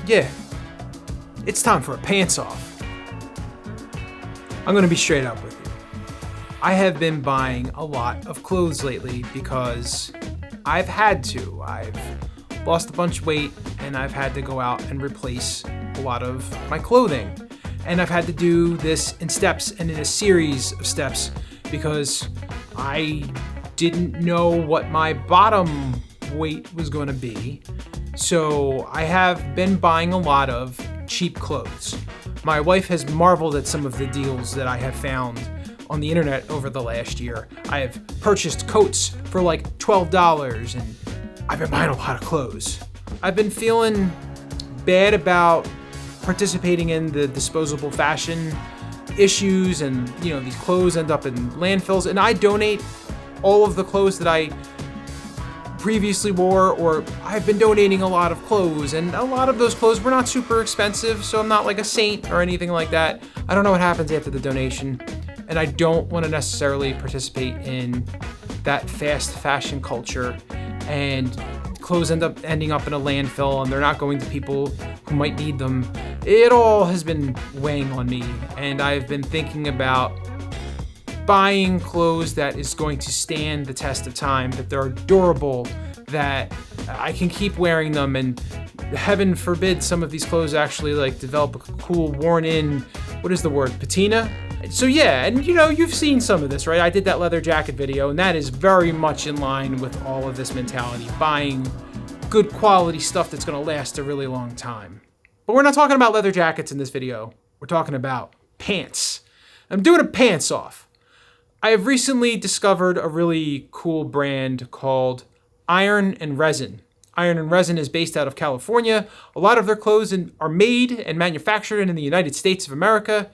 Yeah, it's time for a pants off. I'm gonna be straight up with you. I have been buying a lot of clothes lately because I've had to. I've lost a bunch of weight and I've had to go out and replace a lot of my clothing. And I've had to do this in steps and in a series of steps because I didn't know what my bottom weight was going to be. So I have been buying a lot of cheap clothes. My wife has marveled at some of the deals that I have found on the internet over the last year. I have purchased coats for like $12 and I've been buying a lot of clothes. I've been feeling bad about participating in the disposable fashion issues, and these clothes end up in landfills, and I donate all of the clothes that I previously wore, or I've been donating a lot of clothes, and a lot of those clothes were not super expensive, so I'm not like a saint or anything like that. I don't know what happens after the donation, and I don't want to necessarily participate in that fast fashion culture, and clothes ending up in a landfill and they're not going to people who might need them. It all has been weighing on me, and I've been thinking about buying clothes that is going to stand the test of time, that they're durable, that I can keep wearing them, and heaven forbid some of these clothes actually like develop a cool worn in, what is the word, patina? So yeah, and you've seen some of this, right? I did that leather jacket video, and that is very much in line with all of this mentality, buying good quality stuff that's gonna last a really long time. But we're not talking about leather jackets in this video. We're talking about pants. I'm doing a pants off. I have recently discovered a really cool brand called Iron and Resin. Iron and Resin is based out of California. A lot of their clothes are made and manufactured in the United States of America.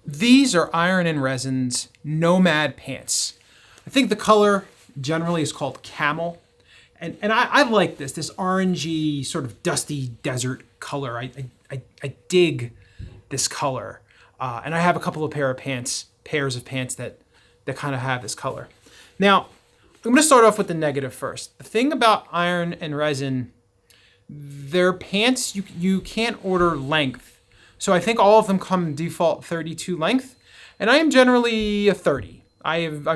These are Iron and Resin's Nomad Pants. I think the color generally is called camel. And I like this orangey, sort of dusty desert color. I dig this color. And I have a couple of pairs of pants that kind of have this color. Now, I'm gonna start off with the negative first. The thing about Iron and Resin, their pants, you can't order length. So I think all of them come default 32 length, and I am generally a 30. I'm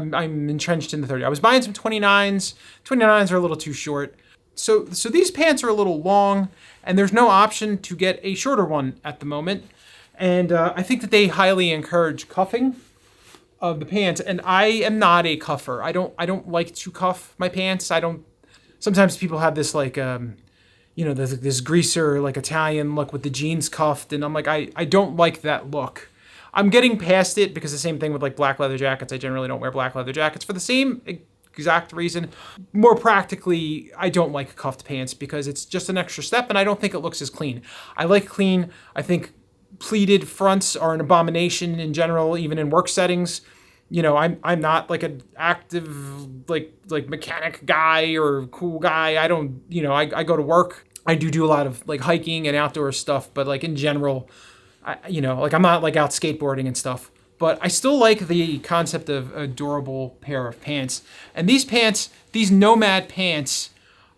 entrenched in the 30. I was buying some 29s. 29s are a little too short. So these pants are a little long, and there's no option to get a shorter one at the moment. And I think that they highly encourage cuffing of the pants, and I am not a cuffer. I don't like to cuff my pants. Sometimes people have this like this greaser, like Italian look with the jeans cuffed, and I'm like, I don't like that look. I'm getting past it because the same thing with like black leather jackets. I generally don't wear black leather jackets for the same exact reason. More practically, I don't like cuffed pants because it's just an extra step, and I don't think it looks as clean. I like clean. I think pleated fronts are an abomination in general, even in work settings. I'm not like an active like mechanic guy or cool guy. I don't, I go to work. I do a lot of like hiking and outdoor stuff, but like in general, I'm not like out skateboarding and stuff. But I still like the concept of a durable pair of pants. And these Nomad pants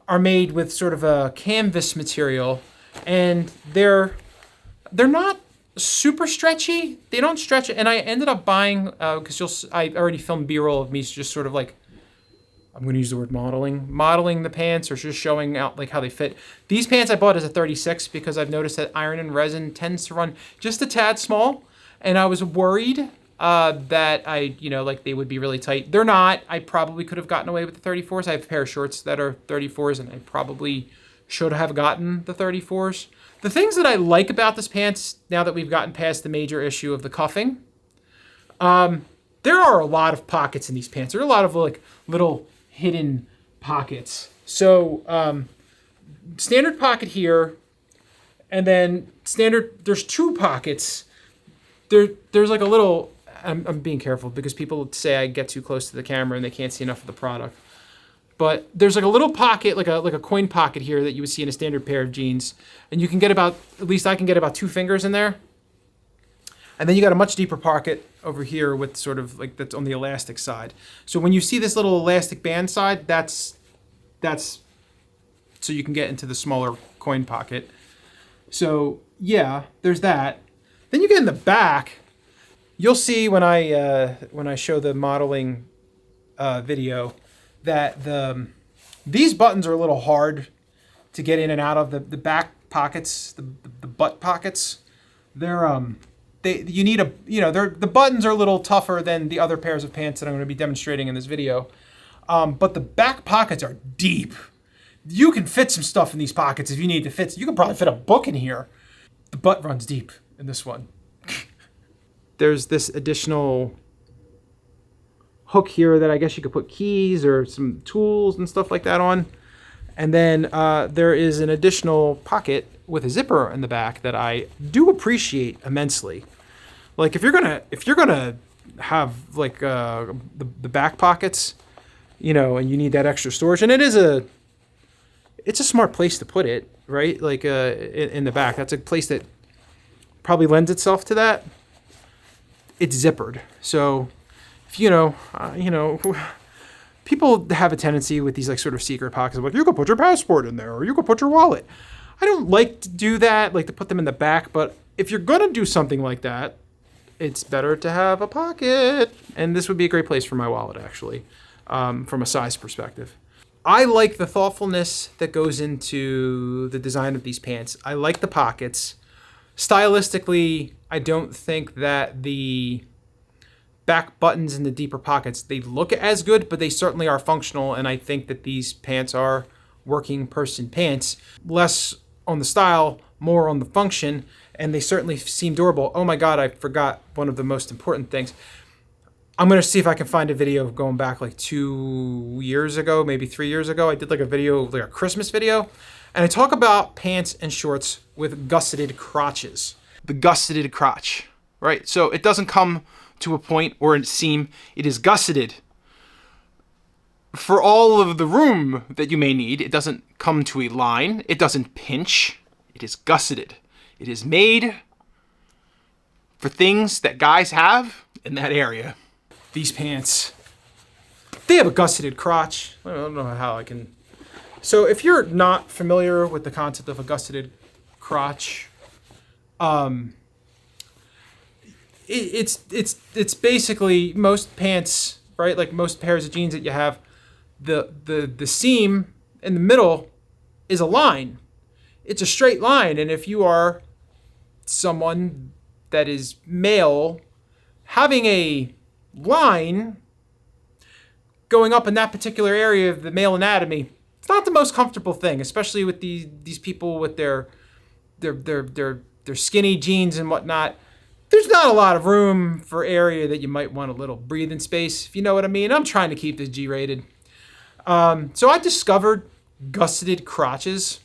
are made with sort of a canvas material, and they're not super stretchy. They don't stretch, and I ended up buying because I already filmed B-roll of me just sort of like, I'm going to use the word modeling the pants, or just showing out like how they fit. These pants I bought as a 36 because I've noticed that Iron and Resin tends to run just a tad small, and I was worried that they would be really tight. They're not. I probably could have gotten away with the 34s. I have a pair of shorts that are 34s, and I probably should have gotten the 34s. The things that I like about this pants, now that we've gotten past the major issue of the cuffing, there are a lot of pockets in these pants. There are a lot of like little hidden pockets. So standard pocket here, and then there's two pockets. There's like a little, I'm being careful because people say I get too close to the camera and they can't see enough of the product. But there's like a little pocket, like a coin pocket here that you would see in a standard pair of jeans. And you can get at least I can get about 2 fingers in there. And then you got a much deeper pocket over here with sort of like that's on the elastic side. So when you see this little elastic band side, that's so you can get into the smaller coin pocket. So yeah, there's that. Then you get in the back. You'll see when I show the modeling video that these buttons are a little hard to get in and out of. The back pockets, the butt pockets. You need the buttons are a little tougher than the other pairs of pants that I'm going to be demonstrating in this video. But the back pockets are deep. You can fit some stuff in these pockets if you need to fit. You can probably fit a book in here. The butt runs deep in this one. There's this additional hook here that I guess you could put keys or some tools and stuff like that on. And then there is an additional pocket with a zipper in the back that I do appreciate immensely. Like if you're gonna have like the back pockets, and you need that extra storage, and it's a smart place to put it, right? Like in the back, that's a place that probably lends itself to that. It's zippered, so if people have a tendency with these like sort of secret pockets of like, you could put your passport in there or you could put your wallet. I don't like to do that, like to put them in the back, but if you're gonna do something like that, it's better to have a pocket. And this would be a great place for my wallet, actually, from a size perspective. I like the thoughtfulness that goes into the design of these pants. I like the pockets. Stylistically, I don't think that the back buttons in the deeper pockets, they look as good, but they certainly are functional. And I think that these pants are working person pants. Less on the style, more on the function. And they certainly seem durable. Oh my God, I forgot one of the most important things. I'm going to see if I can find a video going back like 2 years ago, maybe 3 years ago. I did like a video, like a Christmas video. And I talk about pants and shorts with gusseted crotches. The gusseted crotch, right? So it doesn't come to a point or a seam. It is gusseted. For all of the room that you may need, it doesn't come to a line. It doesn't pinch. It is gusseted. It is made for things that guys have in that area. These pants, they have a gusseted crotch. I don't know how I can. So if you're not familiar with the concept of a gusseted crotch, it's basically most pants, right? Like most pairs of jeans that you have, the seam in the middle is a line. It's a straight line, and if you are someone that is male, having a line going up in that particular area of the male anatomy, it's not the most comfortable thing, especially with these people with their skinny jeans and whatnot. There's not a lot of room for area that you might want a little breathing space, if you know what I mean. I'm trying to keep this G-rated. So I discovered gusseted crotches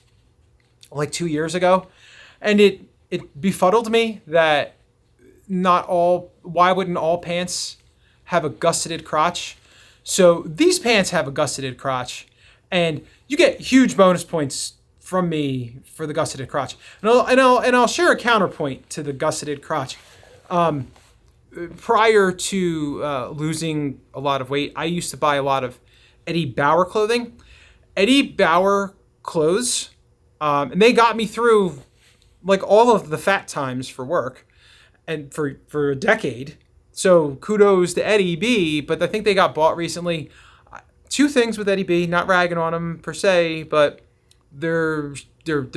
like 2 years ago, and it befuddled me that why wouldn't all pants have a gusseted crotch? So these pants have a gusseted crotch, and you get huge bonus points from me for the gusseted crotch. And I'll share a counterpoint to the gusseted crotch. Prior to losing a lot of weight, I used to buy a lot of Eddie Bauer clothing. Eddie Bauer clothes, and they got me through like all of the fat times for work and for a decade. So kudos to Eddie B, but I think they got bought recently. Two things with Eddie B, not ragging on them per se, but their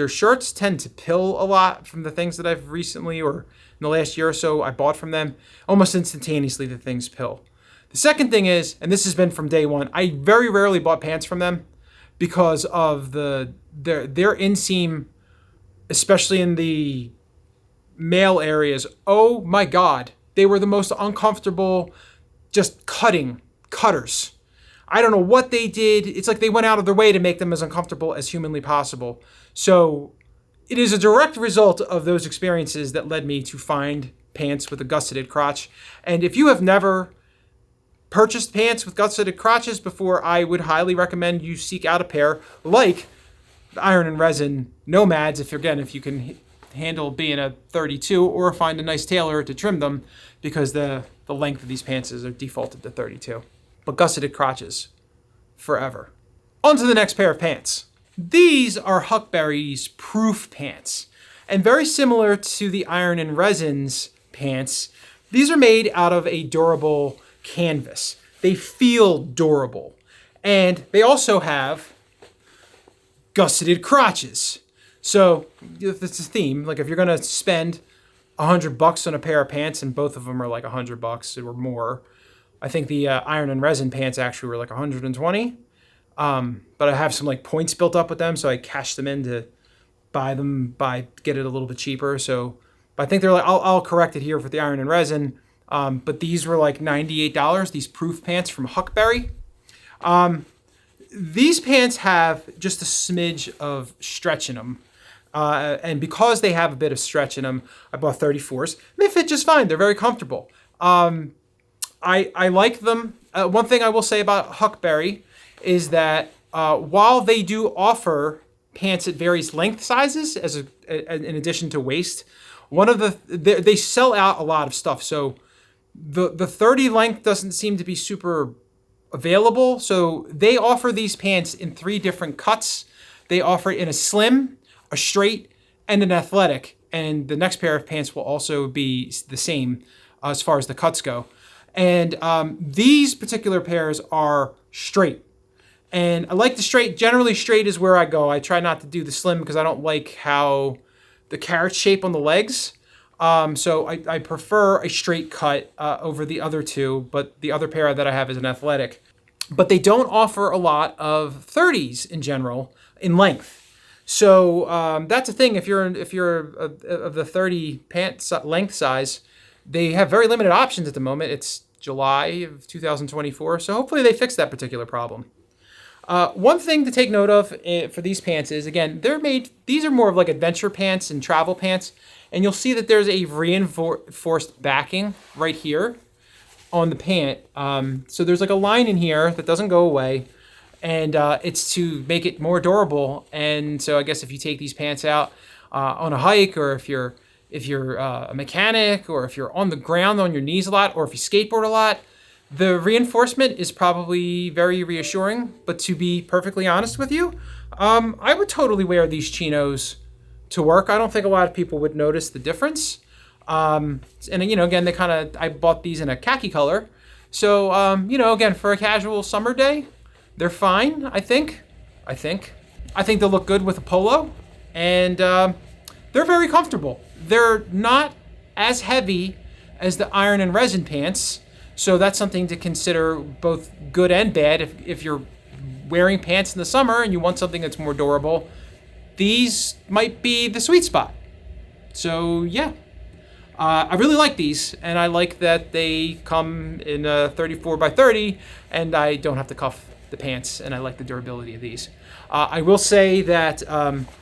shirts tend to pill a lot from the things that I've recently, or in the last year or so, I bought from them. Almost instantaneously, the things pill. The second thing is, and this has been from day one, I very rarely bought pants from them because of their inseam, especially in the male areas. Oh my God, they were the most uncomfortable, just cutters. I don't know what they did. It's like they went out of their way to make them as uncomfortable as humanly possible. So it is a direct result of those experiences that led me to find pants with a gusseted crotch. And if you have never purchased pants with gusseted crotches before, I would highly recommend you seek out a pair like the Iron and Resin Nomads, if you can handle being a 32, or find a nice tailor to trim them, because the length of these pants are defaulted to 32. But gusseted crotches forever. On to the next pair of pants. These are Huckberry's proof pants. And very similar to the Iron and Resin's pants, these are made out of a durable canvas. They feel durable. And they also have gusseted crotches. So if it's a theme, like if you're gonna spend $100 on a pair of pants, and both of them are like $100 or more. I think the Iron and Resin pants actually were like 120. But I have some like points built up with them, so I cashed them in to get it a little bit cheaper. So, but I think they're like, I'll correct it here for the Iron and Resin. But these were like $98. These proof pants from Huckberry. These pants have just a smidge of stretch in them. And because they have a bit of stretch in them, I bought 34s. They fit just fine. They're very comfortable. I like them. One thing I will say about Huckberry is that while they do offer pants at various length sizes, in addition to waist, they sell out a lot of stuff. So the 30 length doesn't seem to be super available. So they offer these pants in 3 different cuts. They offer it in a slim, a straight, and an athletic. And the next pair of pants will also be the same as far as the cuts go. And these particular pairs are straight. And I like the straight. Generally, straight is where I go. I try not to do the slim because I don't like how the carrot shape on the legs. So I prefer a straight cut over the other two, but the other pair that I have is an athletic. But they don't offer a lot of 30s in general in length. So that's a thing. If you're of the 30 pant length size, they have very limited options at the moment. It's July of 2024, so hopefully they fix that particular problem. One thing to take note of for these pants is, again, these are more of like adventure pants and travel pants, and you'll see that there's a reinforced backing right here on the pant. So there's like a line in here that doesn't go away, and it's to make it more durable. And so I guess if you take these pants out on a hike, or if you're a mechanic, or if you're on the ground on your knees a lot, or if you skateboard a lot, the reinforcement is probably very reassuring. But to be perfectly honest with you, I would totally wear these chinos to work. I don't think a lot of people would notice the difference. And again, I bought these in a khaki color. So, again, for a casual summer day, they're fine, I think. I think they'll look good with a polo, and they're very comfortable. They're not as heavy as the Iron and Resin pants, so that's something to consider, both good and bad. If you're wearing pants in the summer and you want something that's more durable, these might be the sweet spot. So yeah, I really like these, and I like that they come in a 34 by 30, and I don't have to cuff the pants, and I like the durability of these. I will say that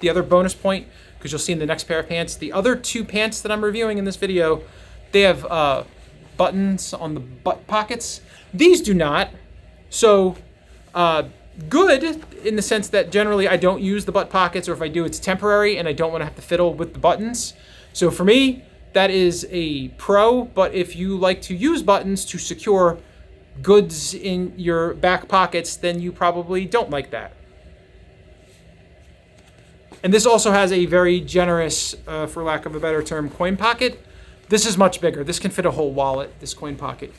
the other bonus point, because you'll see in the next pair of pants, the other 2 pants that I'm reviewing in this video, they have buttons on the butt pockets. These do not. So good in the sense that generally I don't use the butt pockets, or if I do, it's temporary and I don't want to have to fiddle with the buttons. So for me, that is a pro. But if you like to use buttons to secure goods in your back pockets, then you probably don't like that. And this also has a very generous, for lack of a better term, coin pocket. This is much bigger. This can fit a whole wallet, this coin pocket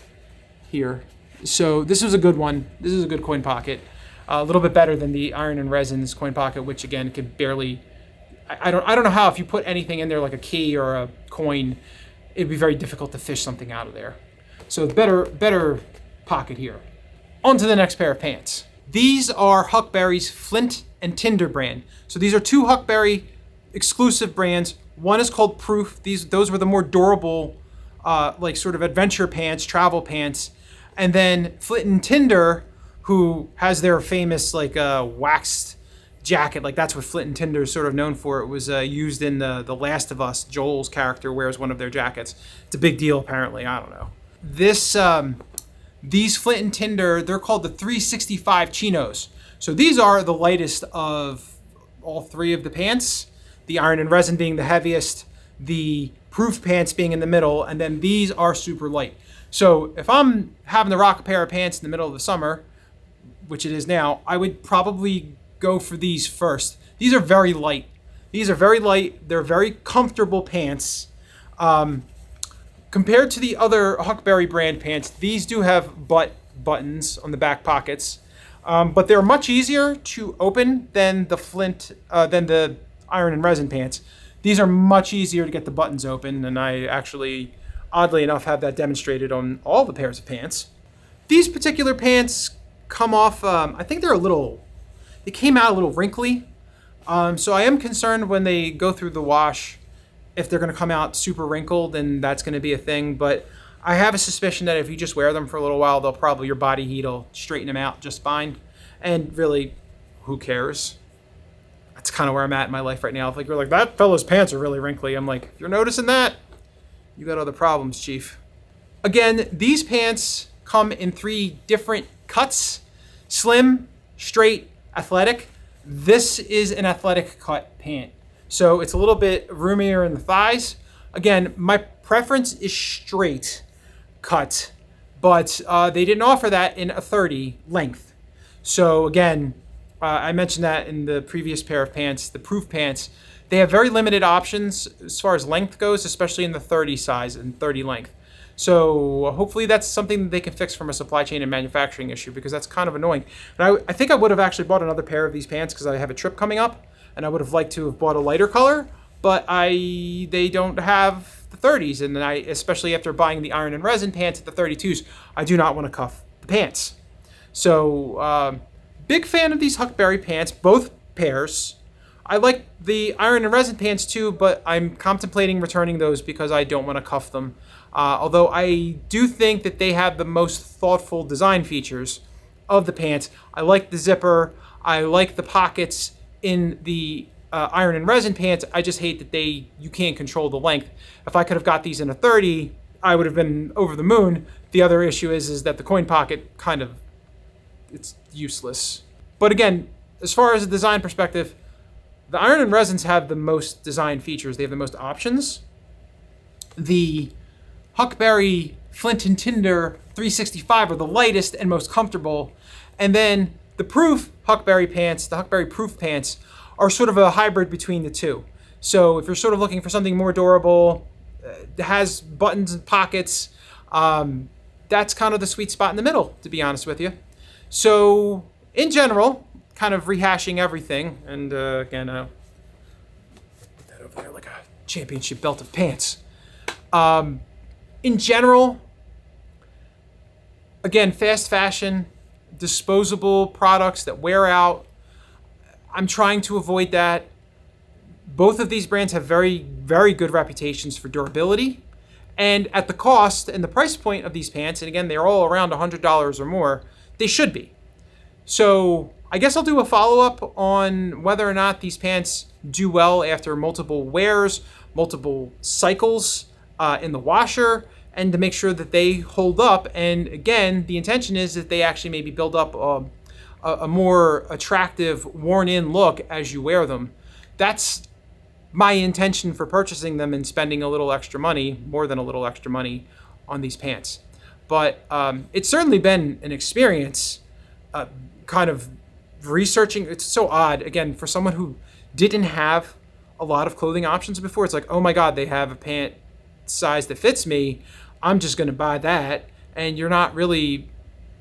here. So this is a good one. This is a good coin pocket. A little bit better than the Iron and Resin's coin pocket, which again could barely, I don't know how, if you put anything in there like a key or a coin, it'd be very difficult to fish something out of there. So better pocket here. On to the next pair of pants. These are Huckberry's Flint and Tinder brand. So these are 2 Huckberry exclusive brands. One is called Proof. Those were the more durable, like sort of adventure pants, travel pants. And then Flint and Tinder, who has their famous like waxed jacket. Like that's what Flint and Tinder is sort of known for. It was used in the Last of Us. Joel's character wears one of their jackets. It's a big deal apparently. I don't know. These Flint and Tinder, they're called the 365 Chinos. So these are the lightest of all 3 of the pants. The Iron and Resin being the heaviest, the Proof pants being in the middle, and then these are super light. So if I'm having to rock a pair of pants in the middle of the summer, which it is now, I would probably go for these first. These are very light. These are very light. They're very comfortable pants. Compared to the other Huckberry brand pants, these do have buttons on the back pockets, but they're much easier to open than the Iron and Resin pants. These are much easier to get the buttons open, and I actually, oddly enough, have that demonstrated on all the pairs of pants. These particular pants come off, I think they came out a little wrinkly. So I am concerned when they go through the wash, if they're going to come out super wrinkled, then that's going to be a thing. But I have a suspicion that if you just wear them for a little while, your body heat will straighten them out just fine. And really, who cares? That's kind of where I'm at in my life right now. If you're like, that fellow's pants are really wrinkly, I'm like, if you're noticing that, you got other problems, chief. Again, these pants come in 3 different cuts: slim, straight, athletic. This is an athletic cut pant. So it's a little bit roomier in the thighs. Again, my preference is straight cut, but they didn't offer that in a 30 length. So again, I mentioned that in the previous pair of pants, the proof pants. They have very limited options as far as length goes, especially in the 30 size and 30 length. So hopefully that's something that they can fix from a supply chain and manufacturing issue, because that's kind of annoying. And I think I would have actually bought another pair of these pants because I have a trip coming up, and I would have liked to have bought a lighter color, but they don't have the 30s, and especially after buying the Iron and Resin pants at the 32s, I do not want to cuff the pants. So big fan of these Huckberry pants, both pairs. I like the Iron and Resin pants too, but I'm contemplating returning those because I don't want to cuff them. Although I do think that they have the most thoughtful design features of the pants. I like the zipper. I like the pockets in the Iron and Resin pants. I just hate that you can't control the length. If I could have got these in a 30, I would have been over the moon. The other issue is that the coin pocket it's useless. But again, as far as a design perspective, the Iron and Resins have the most design features. They have the most options. The Huckberry Flint and Tinder 365 are the lightest and most comfortable. And then the proof Huckberry pants, the Huckberry proof pants, are sort of a hybrid between the two. So if you're sort of looking for something more durable, that has buttons and pockets, that's kind of the sweet spot in the middle, to be honest with you. So in general, kind of rehashing everything, and again, I'll put that over there like a championship belt of pants. In general, again, fast fashion, disposable products that wear out, I'm trying to avoid that. Both of these brands have very, very good reputations for durability, and at the cost and the price point of these pants, and again, they're all around $100 or more, they should be. So I guess I'll do a follow-up on whether or not these pants do well after multiple wears, multiple cycles in the washer, and to make sure that they hold up. And again, the intention is that they actually maybe build up a more attractive, worn-in look as you wear them. That's my intention for purchasing them and spending a little extra money, more than a little extra money, on these pants. But it's certainly been an experience kind of researching. It's so odd, again, for someone who didn't have a lot of clothing options before. It's like, oh my God, they have a pant size that fits me. I'm just going to buy that. And you're not really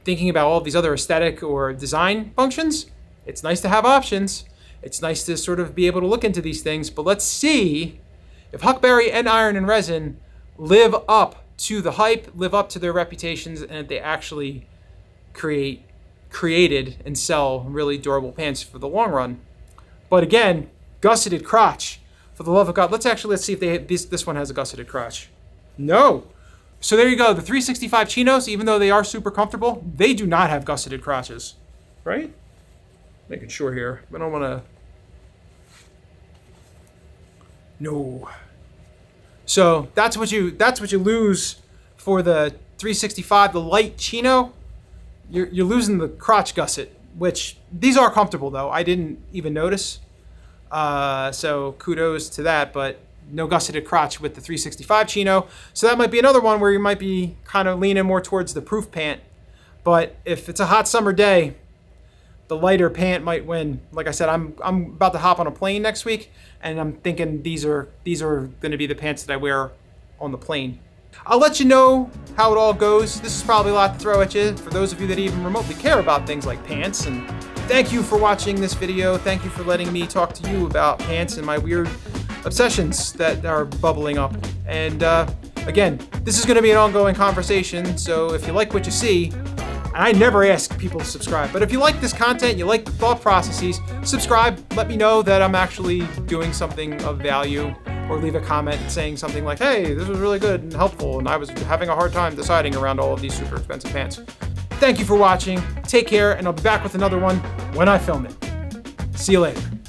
thinking about all these other aesthetic or design functions. It's nice to have options. It's nice to sort of be able to look into these things. But let's see if Huckberry and Iron and Resin live up to the hype, live up to their reputations, and if they actually created and sell really durable pants for the long run. But again, gusseted crotch. For the love of God, let's see if this one has a gusseted crotch. No. So there you go. The 365 Chinos, even though they are super comfortable, they do not have gusseted crotches, right? Making sure here. I don't want to. No. So that's what you lose for the 365, the light chino. You're losing the crotch gusset, which these are comfortable though. I didn't even notice. So kudos to that, but no gusseted crotch with the 365 chino. So that might be another one where you might be kind of leaning more towards the proof pant. But if it's a hot summer day, the lighter pant might win. Like I said, I'm about to hop on a plane next week, and I'm thinking these are going to be the pants that I wear on the plane. I'll let you know how it all goes. This is probably a lot to throw at you for those of you that even remotely care about things like pants. And thank you for watching this video. Thank you for letting me talk to you about pants and my weird obsessions that are bubbling up. And again, this is going to be an ongoing conversation, so if you like what you see, and I never ask people to subscribe, but if you like this content, you like the thought processes, subscribe, let me know that I'm actually doing something of value, or leave a comment saying something like, hey, this was really good and helpful, and I was having a hard time deciding around all of these super expensive pants. Thank you for watching, take care, and I'll be back with another one when I film it. See you later.